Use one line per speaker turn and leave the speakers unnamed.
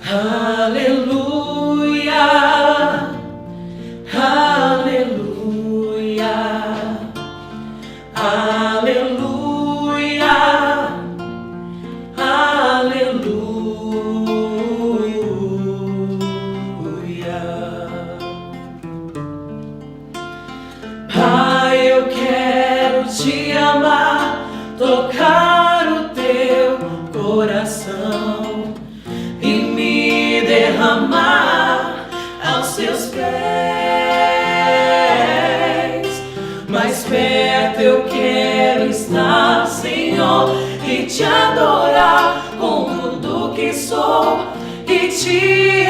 Hallelujah, Hallelujah, Hallelujah, Hallelujah. Pai, eu quero te amar, tocar o teu coração e me derramar aos seus pés. Mais perto eu quero estar, Senhor, e te adorar com tudo que sou e te